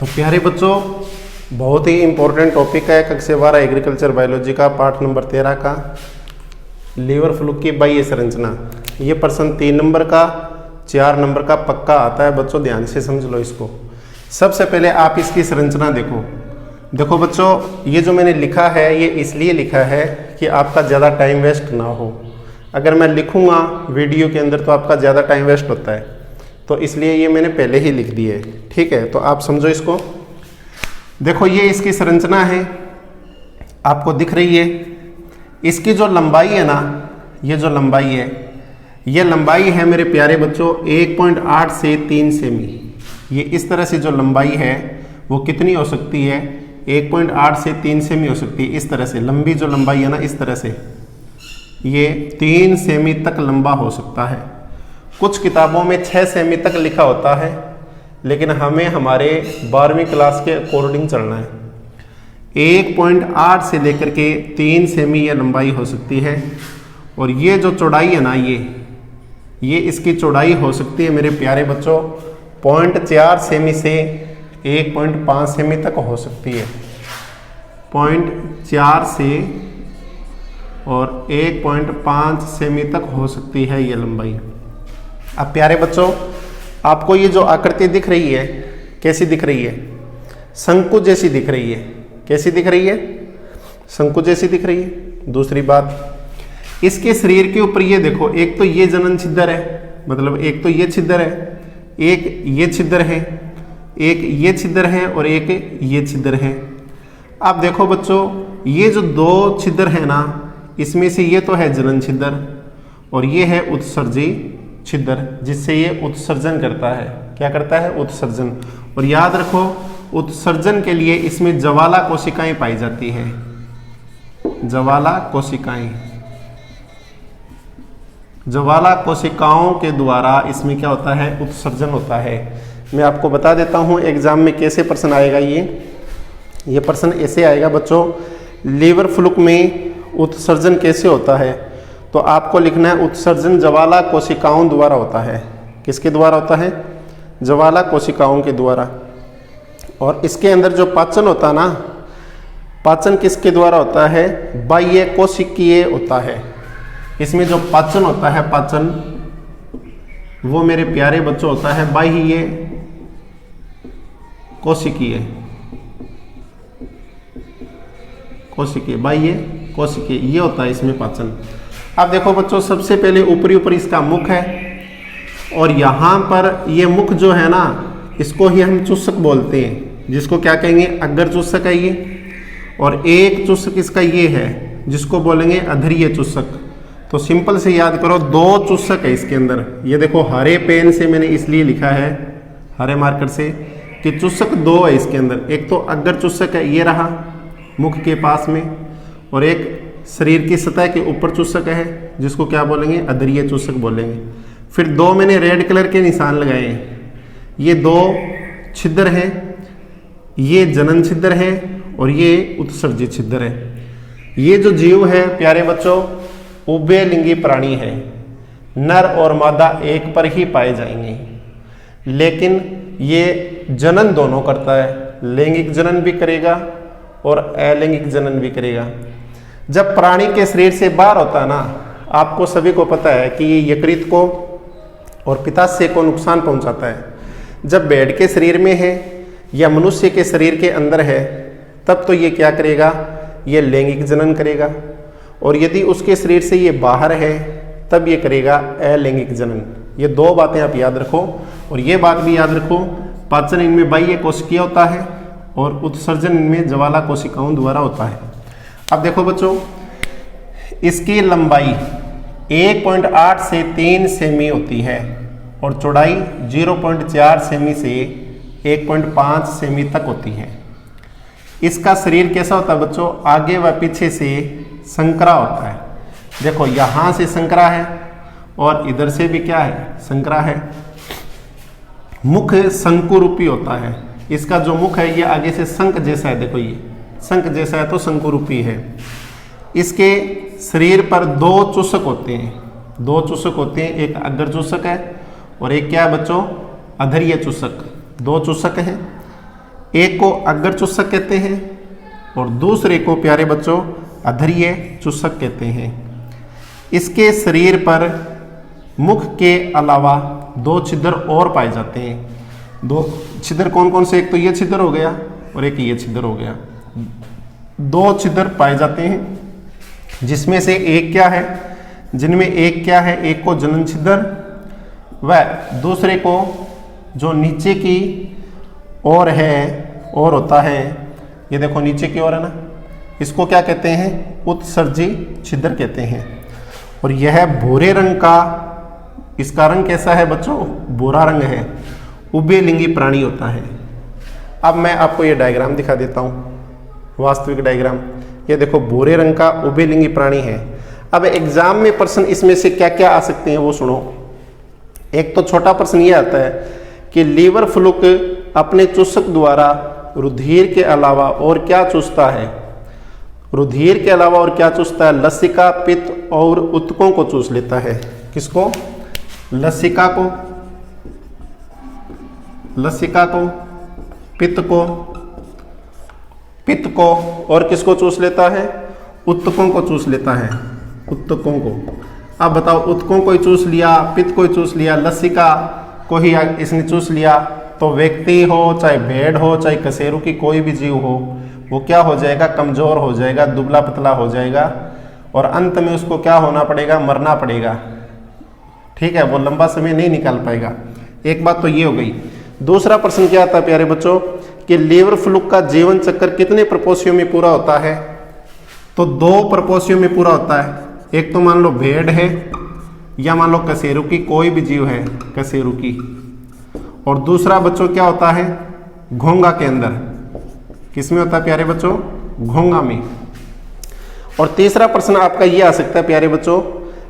तो प्यारे बच्चों, बहुत ही इम्पोर्टेंट टॉपिक है कक्षा 12 एग्रीकल्चर बायोलॉजी का पाठ नंबर 13 का लीवर फ्लूक की बाह्य संरचना। ये प्रश्न 3 नंबर का 4 नंबर का पक्का आता है बच्चों, ध्यान से समझ लो इसको। सबसे पहले आप इसकी संरचना देखो बच्चों, ये जो मैंने लिखा है ये इसलिए लिखा है कि आपका ज़्यादा टाइम वेस्ट ना हो। अगर मैं लिखूँगा वीडियो के अंदर तो आपका ज़्यादा टाइम वेस्ट होता है, तो इसलिए ये मैंने पहले ही लिख दिए। ठीक है, तो आप समझो इसको। देखो ये इसकी संरचना है, आपको दिख रही है। इसकी जो लंबाई है ना, ये जो लंबाई है, ये लंबाई है मेरे प्यारे बच्चों 1.8 से 3 सेमी। ये इस तरह से जो लंबाई है वो कितनी हो सकती है? 1.8 से 3 सेमी हो सकती है। इस तरह से लंबी जो लंबाई है ना, इस तरह से ये 3 सेमी तक लंबा हो सकता है। कुछ किताबों में 6 सेमी तक लिखा होता है, लेकिन हमें हमारे 12वीं क्लास के अकॉर्डिंग चलना है। 1.8 से लेकर के 3 सेमी ये लंबाई हो सकती है। और ये जो चौड़ाई है ना, ये इसकी चौड़ाई हो सकती है मेरे प्यारे बच्चों 0.4 सेमी से 1.5 सेमी तक हो सकती है। 0.4 से और 1.5 सेमी तक हो सकती है ये लंबाई। अब प्यारे बच्चों, आपको ये जो आकृति दिख रही है कैसी दिख रही है? शंकु जैसी दिख रही है। कैसी दिख रही है? शंकु जैसी दिख रही है। दूसरी बात, इसके शरीर के ऊपर ये देखो, एक तो ये जनन छिद्र है, मतलब एक तो ये छिद्र है, एक ये छिद्र है, एक ये छिद्र है और एक ये छिद्र है। अब देखो बच्चों, ये जो 2 छिद्र है ना, इसमें से ये तो है जनन छिद्र और ये है उत्सर्जी छिद्र, जिससे ये उत्सर्जन करता है। क्या करता है? उत्सर्जन। और याद रखो, उत्सर्जन के लिए इसमें ज्वाला कोशिकाएं पाई जाती है। ज्वाला कोशिकाएं, ज्वाला कोशिकाओं के द्वारा इसमें क्या होता है? उत्सर्जन होता है। मैं आपको बता देता हूं एग्जाम में कैसे प्रश्न आएगा। ये प्रश्न ऐसे आएगा बच्चों, लीवर फ्लूक में उत्सर्जन कैसे होता है? तो आपको लिखना है उत्सर्जन ज्वाला कोशिकाओं द्वारा होता है। किसके द्वारा होता है? ज्वाला कोशिकाओं के द्वारा। और इसके अंदर जो पाचन होता है ना, पाचन किसके द्वारा होता है? बाह्य कोशिकीय होता है। इसमें जो पाचन होता है, पाचन वो मेरे प्यारे बच्चों होता है बाह्य कोशिकीय, बाह्य कोशिकीय, ये होता है इसमें पाचन। अब देखो बच्चों, सबसे पहले ऊपर इसका मुख है और यहाँ पर ये मुख जो है ना, इसको ही हम चूसक बोलते हैं, जिसको क्या कहेंगे? अग्र चूसक है ये। और एक चूसक इसका ये है, जिसको बोलेंगे अधरीय चूसक। तो सिंपल से याद करो, 2 चूसक है इसके अंदर। ये देखो, हरे पेन से मैंने इसलिए लिखा है, हरे मार्कर से, कि चूसक 2 है इसके अंदर। एक तो अग्र चूसक है, ये रहा मुख के पास में, और एक शरीर की सतह के ऊपर चूसक है, जिसको क्या बोलेंगे? अधरीय चूसक बोलेंगे। फिर 2 मैंने रेड कलर के निशान लगाए हैं। ये 2 छिद्र हैं, ये जनन छिद्र है और ये उत्सर्जित छिद्र है। ये जो जीव है प्यारे बच्चों, उभयलिंगी प्राणी है। नर और मादा एक पर ही पाए जाएंगे, लेकिन ये जनन दोनों करता है। लैंगिक जनन भी करेगा और अलैंगिक जनन भी करेगा। जब प्राणी के शरीर से बाहर होता है ना, आपको सभी को पता है कि ये यकृत को और पित्ताशय को नुकसान पहुंचाता है। जब भेड़ के शरीर में है या मनुष्य के शरीर के अंदर है, तब तो ये क्या करेगा? ये लैंगिक जनन करेगा। और यदि उसके शरीर से ये बाहर है, तब ये करेगा अलैंगिक जनन। ये 2 बातें आप याद रखो। और ये बात भी याद रखो, पाचन इनमें बाह्य कोशिकीय होता है और उत्सर्जन इनमें ज्वाला कोशिकाओं द्वारा होता है। अब देखो बच्चों, इसकी लंबाई 1.8 से 3 सेमी होती है और चौड़ाई 0.4 सेमी से 1.5 सेमी तक होती है। इसका शरीर कैसा होता है बच्चों? आगे व पीछे से संकरा होता है। देखो, यहाँ से संकरा है और इधर से भी क्या है? संकरा है। मुख शंकु रूपी होता है। इसका जो मुख है ये आगे से शंख जैसा है। देखो, ये शंख जैसा है तो शंकु रूपी है। इसके शरीर पर 2 चूसक होते हैं। 2 चूसक होते हैं, एक अग्र चूसक है और एक क्या है बच्चों? अधरीय चूसक। 2 चूसक हैं। एक को अग्र चूसक कहते हैं और दूसरे को प्यारे बच्चों अधरीय चूसक कहते हैं। इसके शरीर पर मुख के अलावा दो छिद्र और पाए जाते हैं। दो छिद्र कौन कौन से? एक तो ये छिद्र हो गया और एक ये छिद्र हो गया। दो छिद्र पाए जाते हैं, जिसमें से एक क्या है, जिनमें एक क्या है, एक को जनन छिद्र व दूसरे को जो नीचे की ओर है और होता है, ये देखो नीचे की ओर है ना, इसको क्या कहते हैं? उत्सर्जी छिद्र कहते हैं। और यह भूरे रंग का, इसका रंग कैसा है बच्चों? भूरा रंग है। उभयलिंगी प्राणी होता है। अब मैं आपको ये डायग्राम दिखा देता हूँ, वास्तविक डायग्राम। ये देखो भूरे रंग का उभयलिंगी प्राणी है। अब एग्जाम में प्रश्न इसमें से क्या क्या आ सकते हैं वो सुनो। एक तो छोटा प्रश्न ये आता है कि लीवर फ्लूक अपने चूसक द्वारा रुधिर के अलावा और क्या चूसता है? रुधिर के अलावा और क्या चूसता है? लसिका, पित्त और उत्तकों को चूस लेता है। किसको? लसिका को, लसिका को, पित्त को और किसको चूस लेता है? उत्तकों को चूस लेता है। उत्तकों को। अब बताओ, उत्तकों को ही चूस लिया, पित्त को ही चूस लिया, लसिका को ही इसने चूस लिया, तो व्यक्ति हो, चाहे भेड़ हो, चाहे कसेरू की कोई भी जीव हो, वो क्या हो जाएगा? कमजोर हो जाएगा, दुबला पतला हो जाएगा और अंत में उसको क्या होना पड़ेगा? मरना पड़ेगा। ठीक है, वो लंबा समय नहीं निकाल पाएगा। एक बात तो ये हो गई। दूसरा प्रश्न क्या आता है प्यारे बच्चों कि लीवर फ्लूक का जीवन चक्र कितने प्रपोषियों में पूरा होता है? तो 2 प्रपोषियों में पूरा होता है। एक तो मान लो भेड़ है या मान लो कसेरू की कोई भी जीव है, कसेरू की, और दूसरा बच्चों क्या होता है? घोंगा के अंदर। किसमें होता है प्यारे बच्चों? घोंगा में। और तीसरा प्रश्न आपका ये आ सकता है प्यारे बच्चों,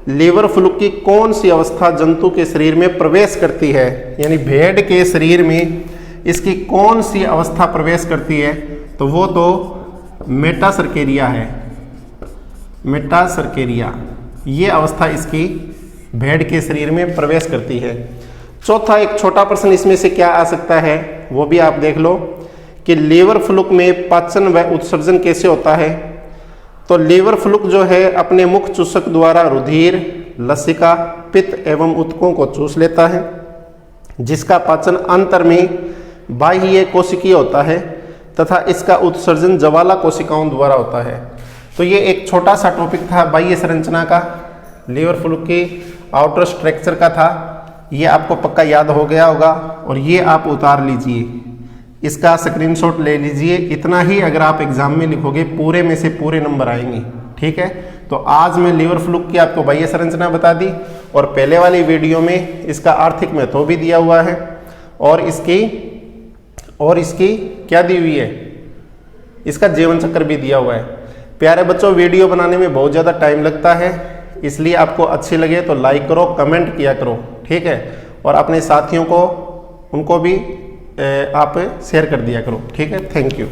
लीवर फ्लूक की कौन सी अवस्था जंतु के शरीर में प्रवेश करती है? यानी भेड़ के शरीर में इसकी कौन सी अवस्था प्रवेश करती है? तो वो तो मेटासर्केरिया है। मेटासर्केरिया, ये अवस्था इसकी भेड़ के शरीर में प्रवेश करती है। चौथा एक छोटा प्रश्न इसमें से क्या आ सकता है वो भी आप देख लो कि लीवर फ्लूक में पाचन व उत्सर्जन कैसे होता है? तो लीवर फ्लूक जो है अपने मुख चूसक द्वारा रुधिर, लसिका, पित्त एवं उत्तकों को चूस लेता है, जिसका पाचन अंतर में बाह्य कोशिकीय होता है तथा इसका उत्सर्जन ज्वाला कोशिकाओं द्वारा होता है। तो ये एक छोटा सा टॉपिक था बाह्य संरचना का, लीवर फ्लूक के आउटर स्ट्रक्चर का था। ये आपको पक्का याद हो गया होगा और ये आप उतार लीजिए, इसका स्क्रीनशॉट ले लीजिए। इतना ही अगर आप एग्जाम में लिखोगे पूरे में से पूरे नंबर आएंगे। ठीक है, तो आज मैं लीवर फ्लूक की आपको बाह्य संरचना बता दी और पहले वाली वीडियो में इसका आर्थिक महत्व भी दिया हुआ है और इसकी क्या दी हुई है? इसका जीवन चक्र भी दिया हुआ है। प्यारे बच्चों, वीडियो बनाने में बहुत ज़्यादा टाइम लगता है, इसलिए आपको अच्छी लगे तो लाइक करो, कमेंट किया करो। ठीक है, और अपने साथियों को उनको भी आप शेयर कर दिया करो। ठीक है, थैंक यू।